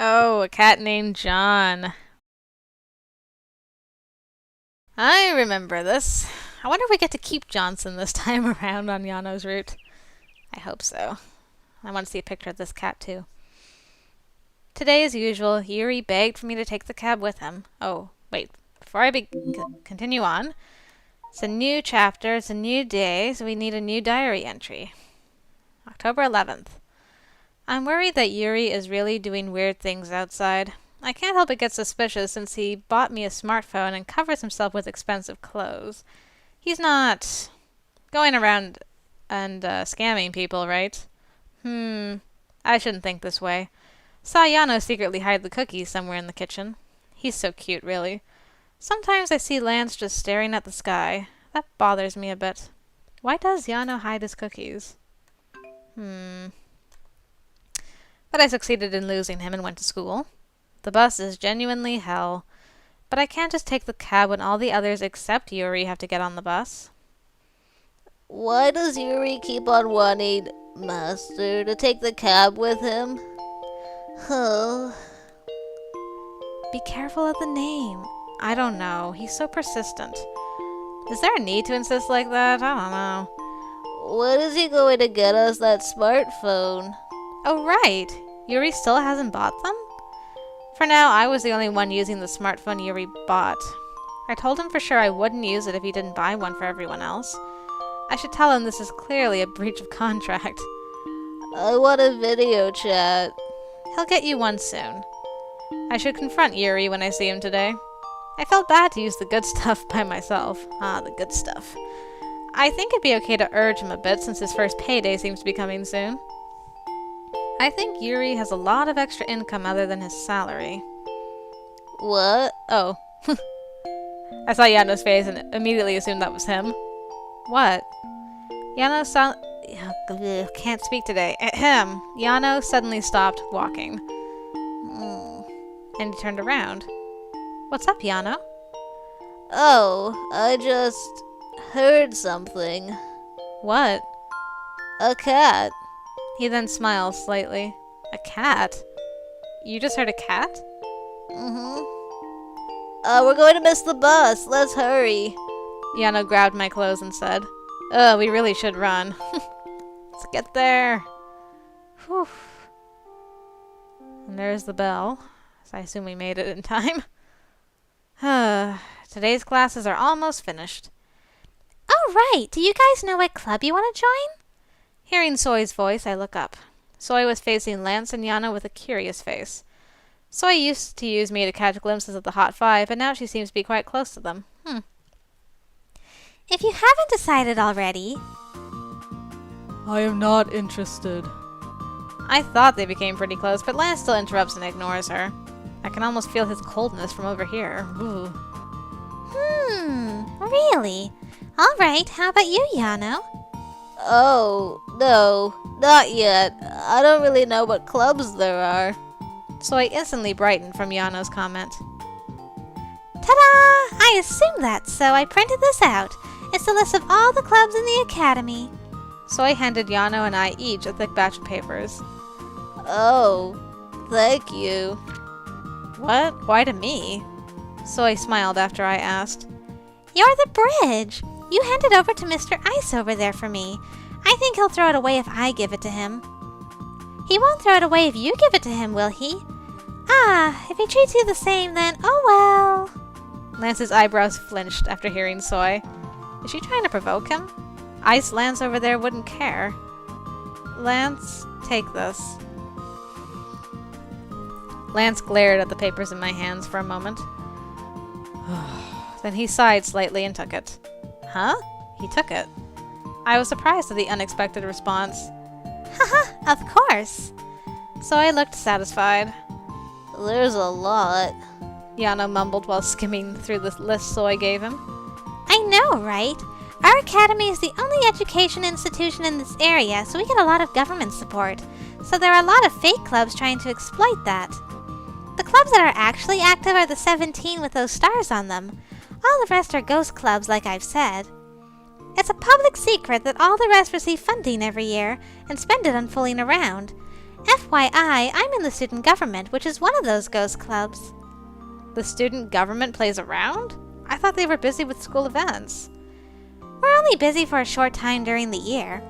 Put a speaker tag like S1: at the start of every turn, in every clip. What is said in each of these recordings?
S1: Oh, a cat named John. I remember this. I wonder if we get to keep Johnson this time around on Yano's route. I hope so. I want to see a picture of this cat, too. Today, as usual, Yuri begged for me to take the cab with him. Oh, wait. Before I continue on, it's a new chapter, it's a new day, so we need a new diary entry. October 11th. I'm worried that Yuri is really doing weird things outside. I can't help but get suspicious since he bought me a smartphone and covers himself with expensive clothes. He's not going around and scamming people, right? I shouldn't think this way. Saw Yano secretly hide the cookies somewhere in the kitchen. He's so cute, really. Sometimes I see Lance just staring at the sky. That bothers me a bit. Why does Yano hide his cookies? But I succeeded in losing him and went to school. The bus is genuinely hell. But I can't just take the cab when all the others except Yuri have to get on the bus.
S2: Why does Yuri keep on wanting Master to take the cab with him? Oh.
S1: Be careful of the name. I don't know. He's so persistent. Is there a need to insist like that? I don't know.
S2: When is he going to get us that smartphone?
S1: Oh, right. Yuri still hasn't bought them? For now, I was the only one using the smartphone Yuri bought. I told him for sure I wouldn't use it if he didn't buy one for everyone else. I should tell him this is clearly a breach of contract.
S2: I want a video chat.
S1: He'll get you one soon. I should confront Yuri when I see him today. I felt bad to use the good stuff by myself. Ah, the good stuff. I think it'd be okay to urge him a bit since his first payday seems to be coming soon. I think Yuri has a lot of extra income other than his salary.
S2: What?
S1: Oh. I saw Yano's face and immediately assumed that was him. What? Can't speak today. Ahem. Yano suddenly stopped walking. And he turned around. What's up, Yano?
S2: Oh, I just heard something.
S1: What?
S2: A cat.
S1: He then smiled slightly. A cat? You just heard a cat?
S2: We're going to miss the bus. Let's hurry.
S1: Yano grabbed my clothes and said, "Oh, we really should run." Let's get there. Whew. And there's the bell. So I assume we made it in time. Today's classes are almost finished.
S3: Oh, right. Do you guys know what club you want to join?
S1: Hearing Soy's voice, I look up. Soy was facing Lance and Yano with a curious face. Soy used to use me to catch glimpses of the Hot Five, but now she seems to be quite close to them.
S3: If you haven't decided already...
S4: I am not interested.
S1: I thought they became pretty close, but Lance still interrupts and ignores her. I can almost feel his coldness from over here. Ooh.
S3: Really? All right, how about you, Yano?
S2: Oh, no, not yet. I don't really know what clubs there are.
S1: Soy instantly brightened from Yano's comment.
S3: Ta-da! I assumed that, so I printed this out. It's the list of all the clubs in the academy.
S1: Soy handed Yano and I each a thick batch of papers.
S2: Oh, thank you.
S1: What? Why to me? Soy smiled after I asked.
S3: You're the bridge. You hand it over to Mr. Ice over there for me. I think he'll throw it away if I give it to him. He won't throw it away if you give it to him, will he? Ah, if he treats you the same, then oh well.
S1: Lance's eyebrows flinched after hearing Soy. Is she trying to provoke him? Ice Lance over there wouldn't care. Lance, take this. Lance glared at the papers in my hands for a moment. Then he sighed slightly and took it. Huh? He took it. I was surprised at the unexpected response.
S3: Haha, of course.
S1: So I looked satisfied.
S2: There's a lot.
S1: Yano mumbled while skimming through the list Soy gave him.
S3: I know, right? Our academy is the only education institution in this area, so we get a lot of government support. So there are a lot of fake clubs trying to exploit that. The clubs that are actually active are the 17 with those stars on them. All the rest are ghost clubs, like I've said. It's a public secret that all the rest receive funding every year and spend it on fooling around. FYI, I'm in the student government, which is one of those ghost clubs.
S1: The student government plays around? I thought they were busy with school events.
S3: We're only busy for a short time during the year.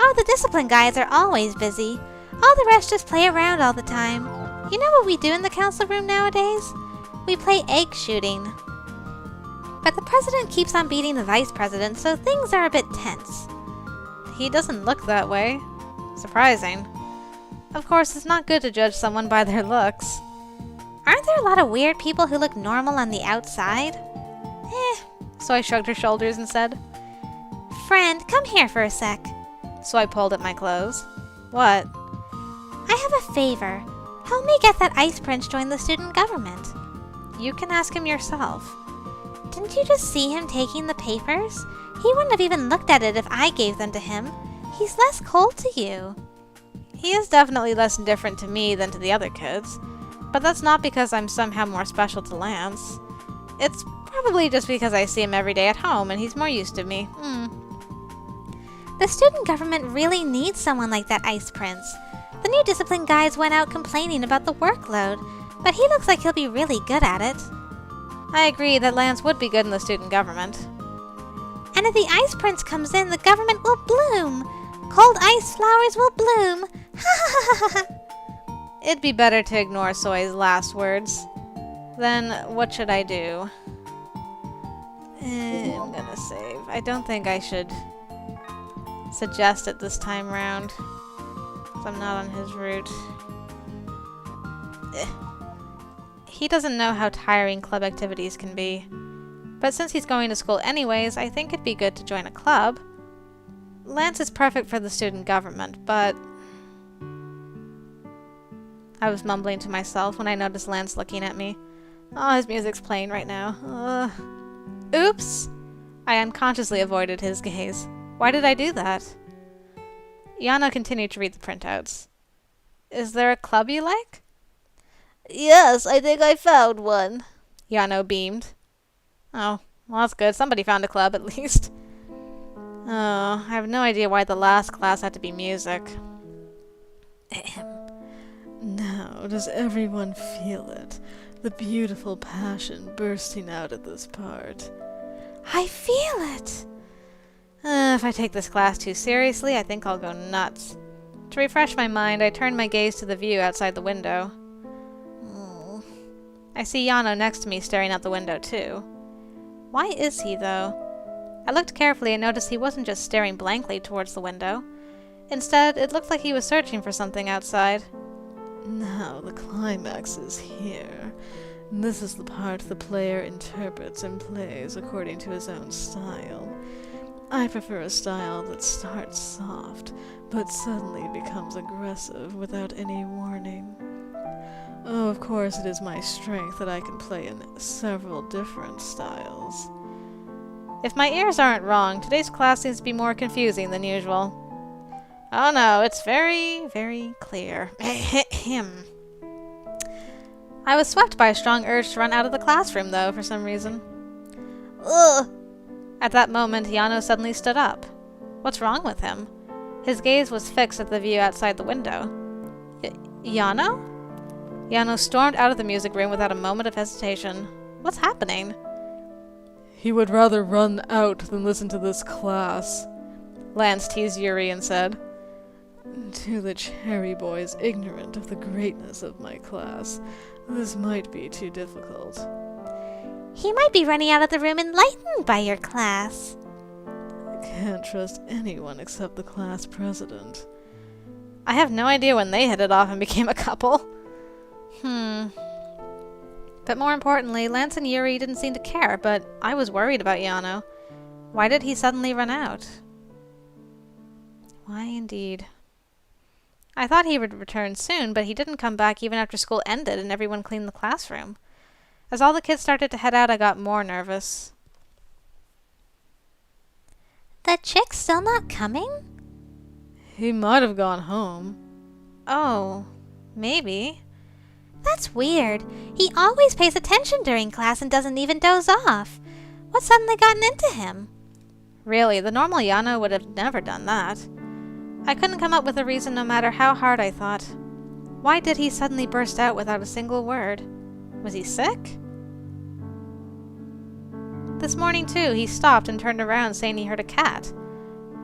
S3: Oh, the discipline guys are always busy. All the rest just play around all the time. You know what we do in the council room nowadays? We play egg shooting. But the president keeps on beating the vice president, so things are a bit tense.
S1: He doesn't look that way. Surprising. Of course, it's not good to judge someone by their looks.
S3: Aren't there a lot of weird people who look normal on the outside?
S1: So I shrugged her shoulders and said,
S3: Friend, come here for a sec.
S1: So I pulled at my clothes. What?
S3: I have a favor. Help me get that ice prince join the student government.
S1: You can ask him yourself.
S3: Didn't you just see him taking the papers? He wouldn't have even looked at it if I gave them to him. He's less cold to you.
S1: He is definitely less indifferent to me than to the other kids. But that's not because I'm somehow more special to Lance. It's probably just because I see him every day at home and he's more used to me.
S3: The student government really needs someone like that ice prince. The new discipline guys went out complaining about the workload, but he looks like he'll be really good at it.
S1: I agree that Lance would be good in the student government.
S3: And if the ice prince comes in, the government will bloom. Cold ice flowers will bloom. Ha ha ha ha.
S1: It'd be better to ignore Soy's last words. Then what should I do? I'm gonna save. I don't think I should suggest it this time round, 'cause I'm not on his route. He doesn't know how tiring club activities can be. But since he's going to school anyways, I think it'd be good to join a club. Lance is perfect for the student government, but... I was mumbling to myself when I noticed Lance looking at me. Oh, his music's playing right now. Oops! I unconsciously avoided his gaze. Why did I do that? Yano continued to read the printouts. Is there a club you like?
S2: Yes, I think I found one.
S1: Yano beamed. Oh, well that's good. Somebody found a club at least. Oh, I have no idea why the last class had to be music.
S4: Now, does everyone feel it? The beautiful passion bursting out at this part.
S3: I feel it.
S1: If I take this class too seriously, I think I'll go nuts. To refresh my mind, I turned my gaze to the view outside the window. I see Yano next to me staring out the window too. Why is he, though? I looked carefully and noticed he wasn't just staring blankly towards the window. Instead, it looked like he was searching for something outside.
S4: Now the climax is here. This is the part the player interprets and plays according to his own style. I prefer a style that starts soft, but suddenly becomes aggressive without any warning. Oh, of course it is my strength that I can play in several different styles.
S1: If my ears aren't wrong, today's class seems to be more confusing than usual. Oh no, it's very, very clear. Him. I was swept by a strong urge to run out of the classroom, though, for some reason.
S2: Ugh.
S1: At that moment, Yano suddenly stood up. What's wrong with him? His gaze was fixed at the view outside the window. Yano? Yano stormed out of the music room without a moment of hesitation. What's happening?
S4: He would rather run out than listen to this class,
S1: Lance teased Yuri and said.
S4: To the cherry boys ignorant of the greatness of my class, this might be too difficult.
S3: He might be running out of the room enlightened by your class.
S4: I can't trust anyone except the class president.
S1: I have no idea when they hit it off and became a couple. But more importantly, Lance and Yuri didn't seem to care, but I was worried about Yano. Why did he suddenly run out? Why indeed? I thought he would return soon, but he didn't come back even after school ended and everyone cleaned the classroom. As all the kids started to head out, I got more nervous.
S3: The chick's still not coming?
S4: He might have gone home.
S1: Oh, maybe.
S3: That's weird. He always pays attention during class and doesn't even doze off. What's suddenly gotten into him?
S1: Really, the normal Yano would have never done that. I couldn't come up with a reason no matter how hard I thought. Why did he suddenly burst out without a single word? Was he sick? This morning, too, he stopped and turned around saying he heard a cat.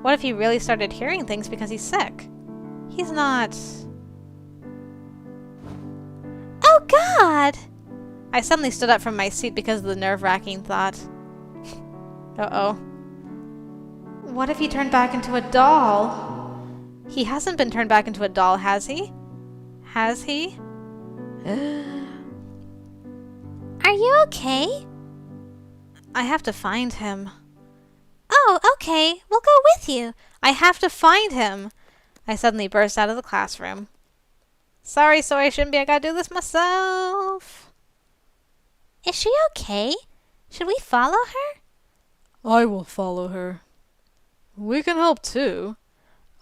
S1: What if he really started hearing things because he's sick? He's not...
S3: Oh, God!
S1: I suddenly stood up from my seat because of the nerve-wracking thought. Uh-oh. What if he turned back into a doll? He hasn't been turned back into a doll, has he? Has he?
S3: Are you okay?
S1: I have to find him.
S3: Oh, okay. We'll go with you.
S1: I have to find him! I suddenly burst out of the classroom. Sorry, I shouldn't be. I gotta do this myself.
S3: Is she okay? Should we follow her?
S4: I will follow her. We can help too.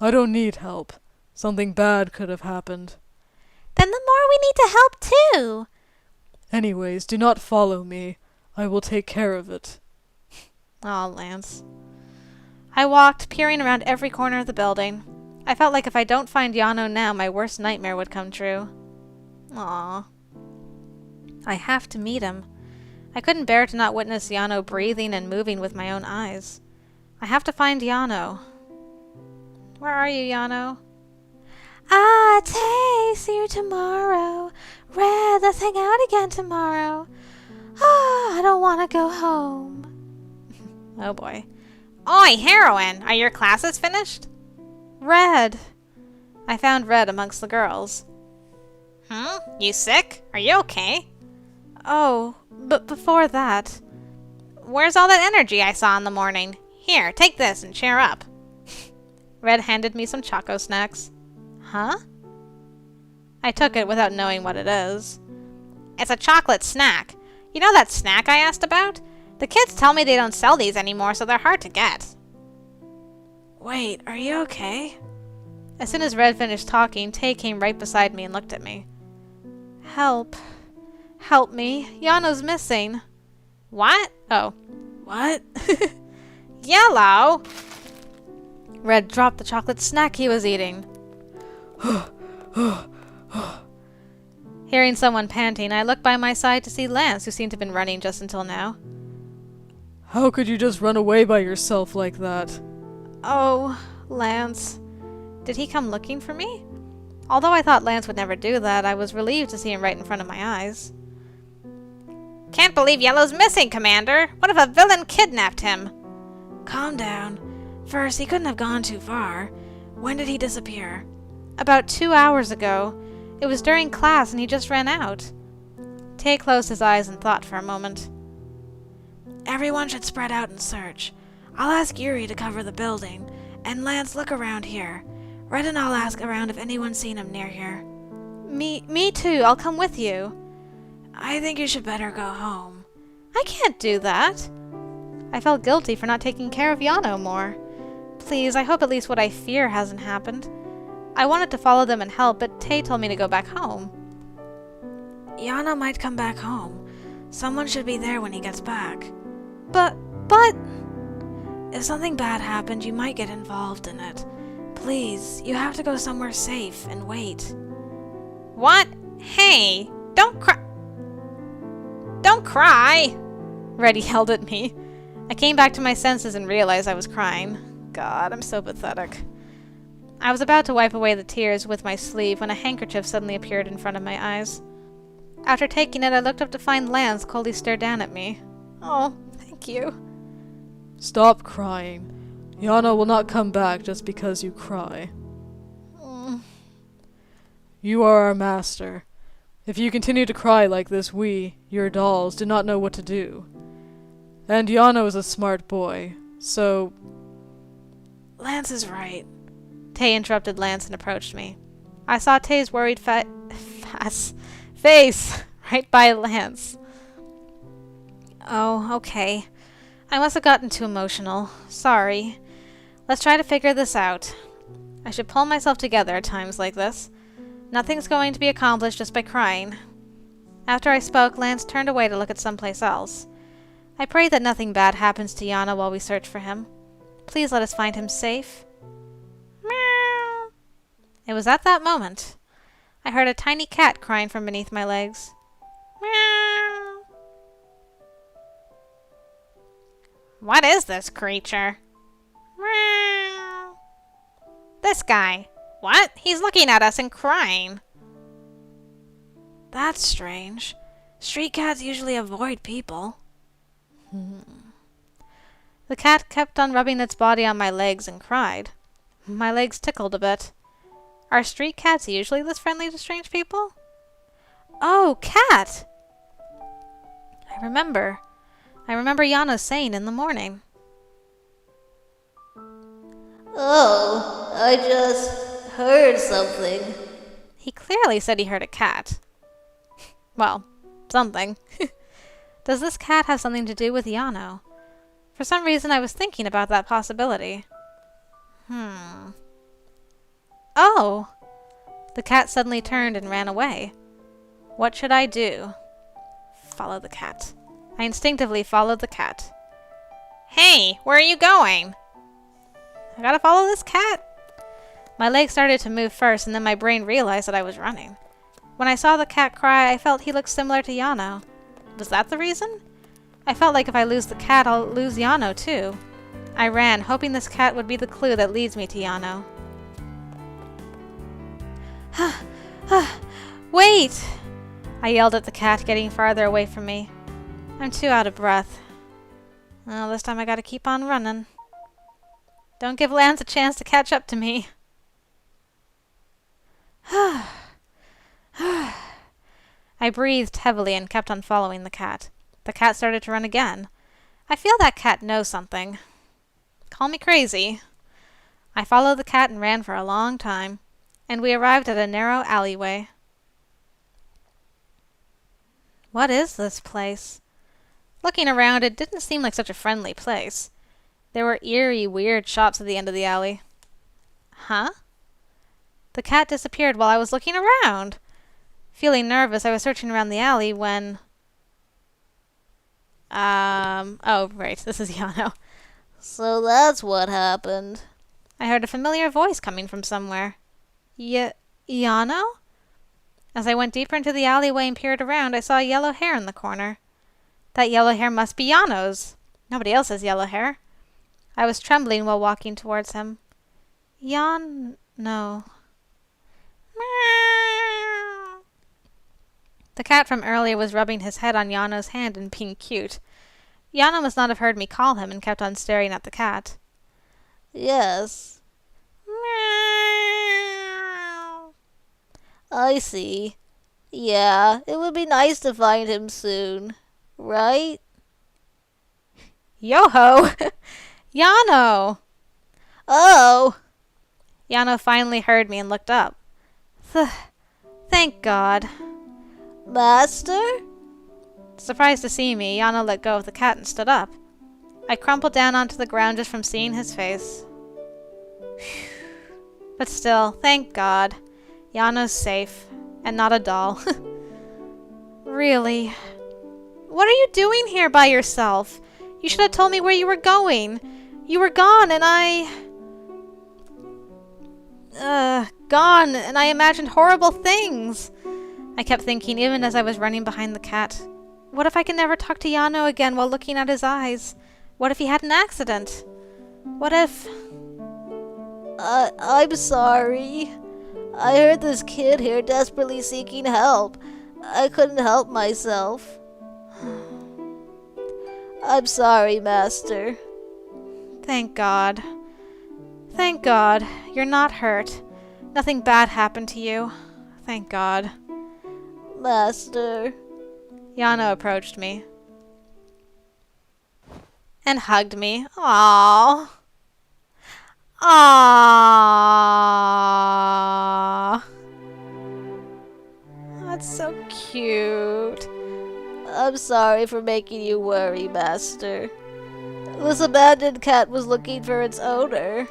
S4: I don't need help. Something bad could have happened.
S3: Then the more we need to help too.
S4: Anyways, do not follow me. I will take care of it.
S1: Aw, Lance. I walked, peering around every corner of the building. I felt like if I don't find Yano now, my worst nightmare would come true. Aw. I have to meet him. I couldn't bear to not witness Yano breathing and moving with my own eyes. I have to find Yano. Where are you, Yano?
S3: Ah, Tay, see you tomorrow. Red, let's hang out again tomorrow. Ah, I don't want to go home.
S1: Oh boy. Oi, heroine! Are your classes finished? Red! I found Red amongst the girls. You sick? Are you okay? Oh, but before that... Where's all that energy I saw in the morning? Here, take this and cheer up. Red handed me some choco snacks. Huh? I took it without knowing what it is. It's a chocolate snack. You know that snack I asked about? The kids tell me they don't sell these anymore, so they're hard to get. Wait, are you okay? As soon as Red finished talking, Tay came right beside me and looked at me. Help. Help me. Yano's missing. What? Oh. What? Yellow! Red dropped the chocolate snack he was eating. Hearing someone panting, I looked by my side to see Lance, who seemed to have been running just until now.
S4: How could you just run away by yourself like that?
S1: Oh, Lance. Did he come looking for me? Although I thought Lance would never do that, I was relieved to see him right in front of my eyes. Can't believe Yellow's missing, Commander! What if a villain kidnapped him? Calm down. First, he couldn't have gone too far. When did he disappear? About 2 hours ago. It was during class and he just ran out. Tay closed his eyes and thought for a moment. Everyone should spread out and search. I'll ask Yuri to cover the building, and Lance, look around here. Red and I'll ask around if anyone's seen him near here. Me too. I'll come with you. I think you should better go home. I can't do that. I felt guilty for not taking care of Yano more. Please, I hope at least what I fear hasn't happened. I wanted to follow them and help, but Tay told me to go back home. Yano might come back home. Someone should be there when he gets back. But... If something bad happened, you might get involved in it. Please, you have to go somewhere safe and wait. What? Hey, don't cry. Don't cry! Red yelled at me. I came back to my senses and realized I was crying. God, I'm so pathetic. I was about to wipe away the tears with my sleeve when a handkerchief suddenly appeared in front of my eyes. After taking it, I looked up to find Lance coldly stare down at me. Oh, thank you.
S4: Stop crying. Yano will not come back just because you cry. You are our master. If you continue to cry like this, we, your dolls, do not know what to do. And Yano is a smart boy, so... Lance is right. Tay interrupted Lance and approached me. I saw Tay's worried face right by Lance. Oh, okay. I must have gotten too emotional. Sorry. Let's try to figure this out. I should pull myself together at times like this. Nothing's going to be accomplished just by crying. After I spoke, Lance turned away to look at someplace else. I pray that nothing bad happens to Yano while we search for him. Please let us find him safe. Meow. It was at that moment
S1: I heard a tiny cat crying from beneath my legs. Meow. What is this creature? Meow. This guy. What? He's looking at us and crying.
S4: That's strange. Street cats usually avoid people.
S1: The cat kept on rubbing its body on my legs and cried. My legs tickled a bit. Are street cats usually this friendly to strange people? Oh, cat! I remember Yano saying in the morning.
S2: Oh, I just heard something.
S1: He clearly said he heard a cat. Well, something. Does this cat have something to do with Yano? For some reason I was thinking about that possibility. Oh! The cat suddenly turned and ran away. What should I do? Follow the cat. I instinctively followed the cat. Hey, where are you going? I gotta follow this cat. My legs started to move first, and then my brain realized that I was running. When I saw the cat cry, I felt he looked similar to Yano. Was that the reason? I felt like if I lose the cat, I'll lose Yano too. I ran, hoping this cat would be the clue that leads me to Yano. Wait! I yelled at the cat, getting farther away from me. I'm too out of breath. Well, this time I gotta keep on running. Don't give Lance a chance to catch up to me. I breathed heavily and kept on following the cat. The cat started to run again. I feel that cat knows something. Call me crazy. I followed the cat and ran for a long time, and we arrived at a narrow alleyway. What is this place? Looking around, it didn't seem like such a friendly place. There were eerie, weird shops at the end of the alley. Huh? The cat disappeared while I was looking around. Feeling nervous, I was searching around the alley when... Oh, right, this is Yano.
S2: So that's what happened.
S1: I heard a familiar voice coming from somewhere. Yano? As I went deeper into the alleyway and peered around, I saw yellow hair in the corner. That yellow hair must be Yano's. Nobody else has yellow hair. I was trembling while walking towards him. Yano. Meow. The cat from earlier was rubbing his head on Yano's hand and being cute. Yano must not have heard me call him and kept on staring at the cat.
S2: Yes.
S1: Meow.
S2: I see. Yeah, it would be nice to find him soon. Right?
S1: Yo-ho! Yano!
S2: Oh!
S1: Yano finally heard me and looked up. Thank God.
S2: Master?
S1: Surprised to see me, Yano let go of the cat and stood up. I crumpled down onto the ground just from seeing his face. But still, thank God. Yano's safe, and not a doll. Really? What are you doing here by yourself? You should have told me where you were going. You were gone, and I imagined horrible things. I kept thinking even as I was running behind the cat. What if I can never talk to Yano again while looking at his eyes? What if he had an accident? What if...
S2: I'm sorry. I heard this kid here desperately seeking help. I couldn't help myself. I'm sorry, Master.
S1: Thank God. Thank God. You're not hurt. Nothing bad happened to you. Thank God.
S2: Master.
S1: Yano approached me. And hugged me. Aww. Aww. That's so cute.
S2: I'm sorry for making you worry, Master. This abandoned cat was looking for its owner.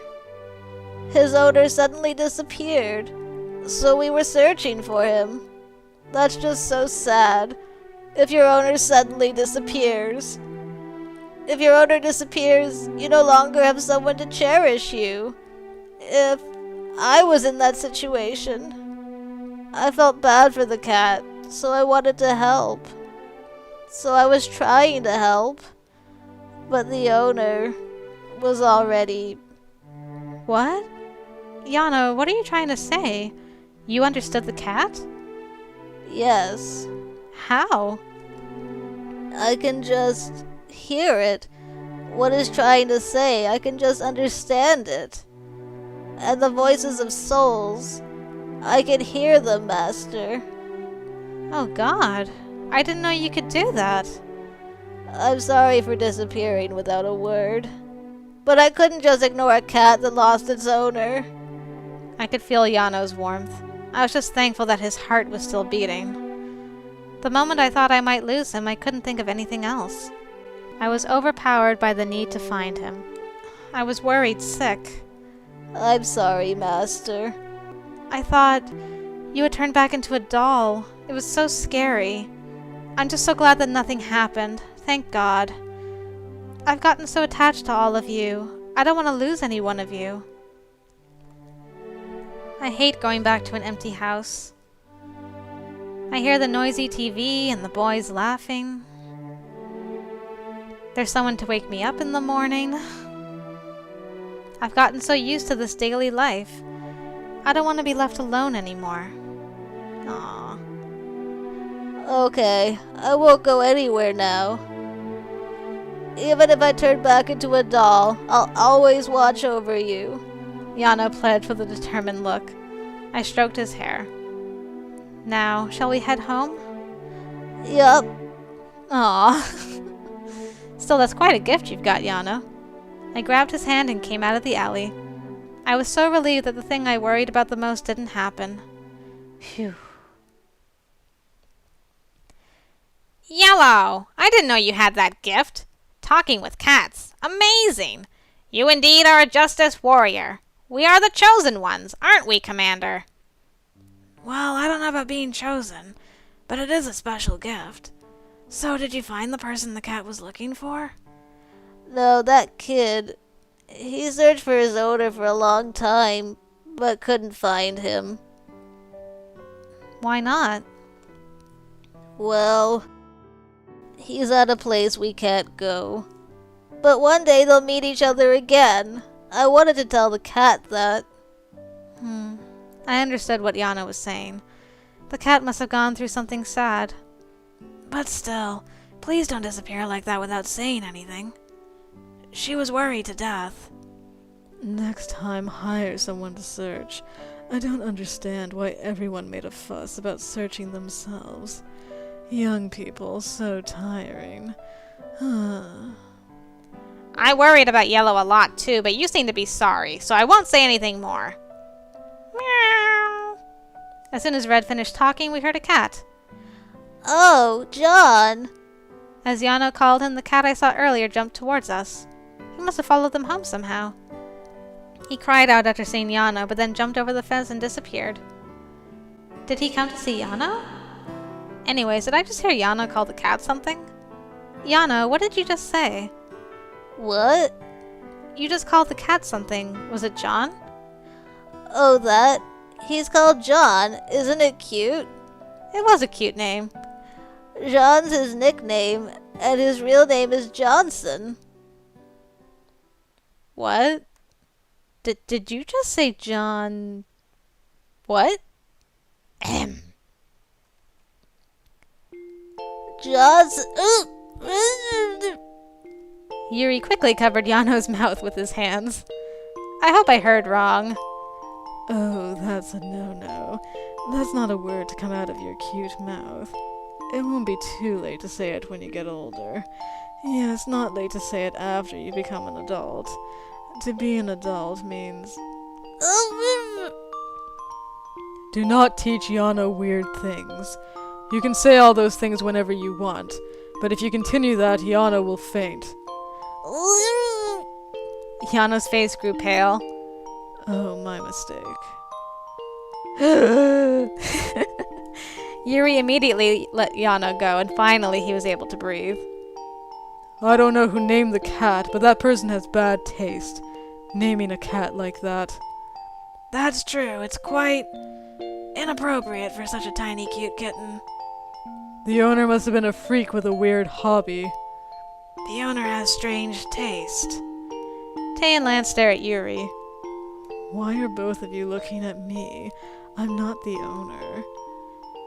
S2: His owner suddenly disappeared, so we were searching for him. That's just so sad. If your owner suddenly disappears. If your owner disappears, you no longer have someone to cherish you. If I was in that situation, I felt bad for the cat, so I wanted to help. So I was trying to help, but the owner was already...
S1: What? Yano, what are you trying to say? You understood the cat?
S2: Yes.
S1: How?
S2: I can just hear it. What it's trying to say, I can just understand it. And the voices of souls, I can hear them, Master.
S1: Oh God, I didn't know you could do that.
S2: I'm sorry for disappearing without a word. But I couldn't just ignore a cat that lost its owner.
S1: I could feel Yano's warmth. I was just thankful that his heart was still beating. The moment I thought I might lose him, I couldn't think of anything else. I was overpowered by the need to find him. I was worried sick.
S2: I'm sorry, Master.
S1: I thought you had turned back into a doll. It was so scary. I'm just so glad that nothing happened. Thank God. I've gotten so attached to all of you. I don't want to lose any one of you. I hate going back to an empty house. I hear the noisy TV and the boys laughing. There's someone to wake me up in the morning. I've gotten so used to this daily life. I don't want to be left alone anymore. Aww.
S2: Okay, I won't go anywhere now. Even if I turn back into a doll, I'll always watch over you.
S1: Yano pledged with a determined look. I stroked his hair. Now, shall we head home?
S2: Yup.
S1: Aww. Still, that's quite a gift you've got, Yano. I grabbed his hand and came out of the alley. I was so relieved that the thing I worried about the most didn't happen. Phew. Yellow! I didn't know you had that gift. Talking with cats. Amazing! You indeed are a justice warrior. We are the chosen ones, aren't we, Commander? Well, I don't know about being chosen, but it is a special gift. So, did you find the person the cat was looking for?
S2: No, that kid. He searched for his owner for a long time, but couldn't find him.
S1: Why not?
S2: Well, he's at a place we can't go. But one day they'll meet each other again. I wanted to tell the cat that.
S1: I understood what Yano was saying. The cat must have gone through something sad. But still, please don't disappear like that without saying anything. She was worried to death.
S4: Next time, hire someone to search. I don't understand why everyone made a fuss about searching themselves. Young people, so tiring.
S1: I worried about Yellow a lot too, but you seem to be sorry, so I won't say anything more. Meow. As soon as Red finished talking, we heard a cat.
S2: Oh, John!
S1: As Yano called him, the cat I saw earlier jumped towards us. He must have followed them home somehow. He cried out after seeing Yano, but then jumped over the fence and disappeared. Did he come to see Yano? Anyways, did I just hear Yano call the cat something? Yano, what did you just say?
S2: What?
S1: You just called the cat something. Was it John?
S2: Oh, that? He's called John. Isn't it cute?
S1: It was a cute name.
S2: John's his nickname, and his real name is Johnson.
S1: What? Did you just say John... What? Ahem.
S2: Johnson...
S1: Yuri quickly covered Yano's mouth with his hands. I hope I heard wrong.
S4: Oh, that's a no-no. That's not a word to come out of your cute mouth. It won't be too late to say it when you get older. Yeah, it's not late to say it after you become an adult. To be an adult means... Do not teach Yano weird things. You can say all those things whenever you want, but if you continue that, Yano will faint.
S1: Yano's face grew pale.
S4: Oh, my mistake.
S1: Yuri immediately let Yano go, and finally he was able to breathe.
S4: I don't know who named the cat, but that person has bad taste. Naming a cat like that.
S1: That's true. It's quite... Inappropriate for such a tiny, cute kitten.
S4: The owner must have been a freak with a weird hobby.
S1: The owner has strange taste.
S2: Tay and Lance stare at Yuri.
S4: Why are both of you looking at me? I'm not the owner.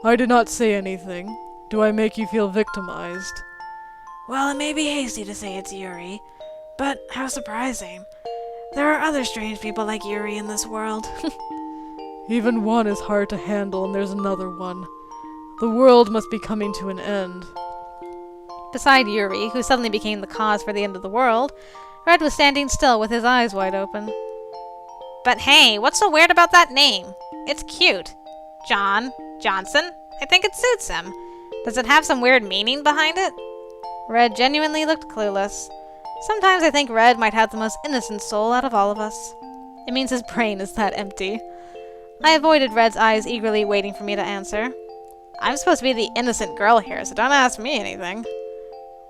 S4: I did not say anything. Do I make you feel victimized?
S1: Well, it may be hasty to say it's Yuri, but how surprising. There are other strange people like Yuri in this world.
S4: Even one is hard to handle, and there's another one. The world must be coming to an end.
S2: Beside Yuri, who suddenly became the cause for the end of the world, Red was standing still with his eyes wide open.
S3: But hey, what's so weird about that name? It's cute. John, Johnson, I think it suits him. Does it have some weird meaning behind it?
S2: Red genuinely looked clueless. Sometimes I think Red might have the most innocent soul out of all of us. It means his brain is that empty. I avoided Red's eyes, eagerly waiting for me to answer.
S3: I'm supposed to be the innocent girl here, so don't ask me anything.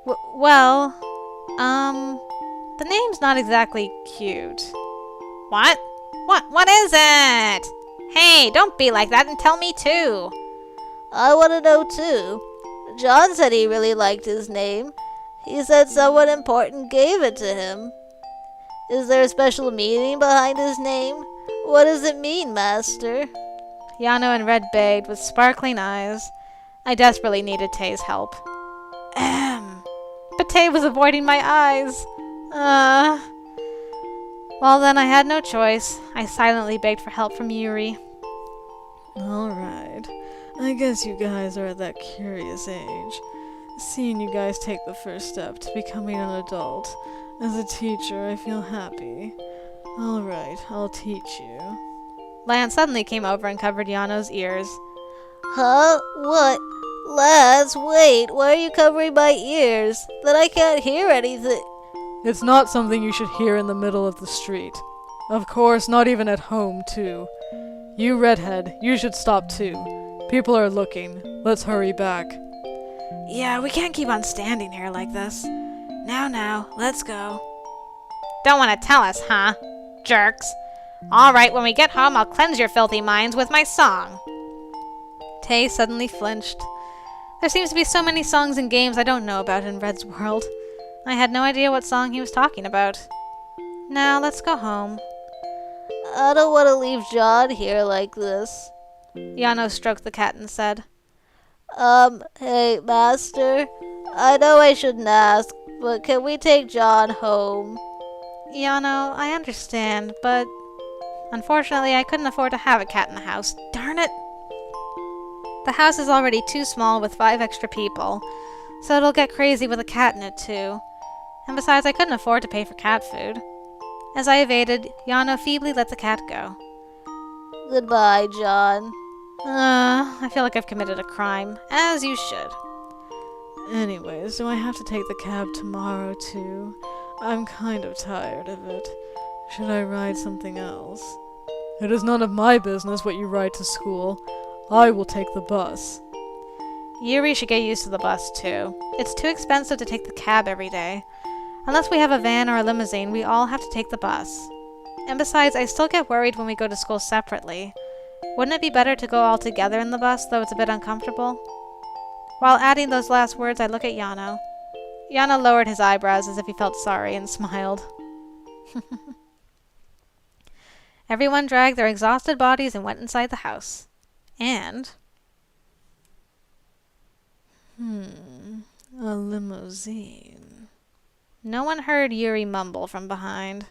S2: Well, the name's not exactly cute.
S3: What? What is it? Hey, don't be like that and tell me too.
S2: I want to know too. John said he really liked his name. He said someone important gave it to him. Is there a special meaning behind his name? What does it mean, Master? Yano and Red begged with sparkling eyes. I desperately needed Tay's help. But Tay was avoiding my eyes. Well, then I had no choice. I silently begged for help from Yuri.
S4: Alright. I guess you guys are at that curious age. Seeing you guys take the first step to becoming an adult. As a teacher, I feel happy. Alright, I'll teach you.
S2: Lance suddenly came over and covered Yano's ears.
S5: Huh? What? Lance, wait, why are you covering my ears? Then I can't hear anything.
S4: It's not something you should hear in the middle of the street. Of course, not even at home, too. You redhead, you should stop too. People are looking. Let's hurry back.
S1: Yeah, we can't keep on standing here like this. Now, let's go.
S3: Don't want to tell us, huh? Jerks. Alright, when we get home, I'll cleanse your filthy minds with my song.
S2: Tay suddenly flinched. There seems to be so many songs and games I don't know about in Red's world. I had no idea what song he was talking about. Now, let's go home.
S5: I don't want to leave John here like this.
S2: Yano stroked the cat and said,
S5: Hey, Master. I know I shouldn't ask, but can we take John home?
S2: Yano, I understand, but unfortunately I couldn't afford to have a cat in the house. Darn it! The house is already too small with 5 extra people, so it'll get crazy with a cat in it too. And besides, I couldn't afford to pay for cat food. As I evaded, Yano feebly let the cat go.
S5: Goodbye, John.
S2: I feel like I've committed a crime, as you should.
S4: Anyways, do I have to take the cab tomorrow, too? I'm kind of tired of it. Should I ride something else? It is none of my business what you ride to school. I will take the bus.
S2: Yuri should get used to the bus, too. It's too expensive to take the cab every day. Unless we have a van or a limousine, we all have to take the bus. And besides, I still get worried when we go to school separately. Wouldn't it be better to go all together in the bus, though it's a bit uncomfortable? While adding those last words, I look at Yano. Yano lowered his eyebrows as if he felt sorry and smiled. Everyone dragged their exhausted bodies and went inside the house. And...
S4: a limousine.
S2: no one heard Yuri mumble from behind.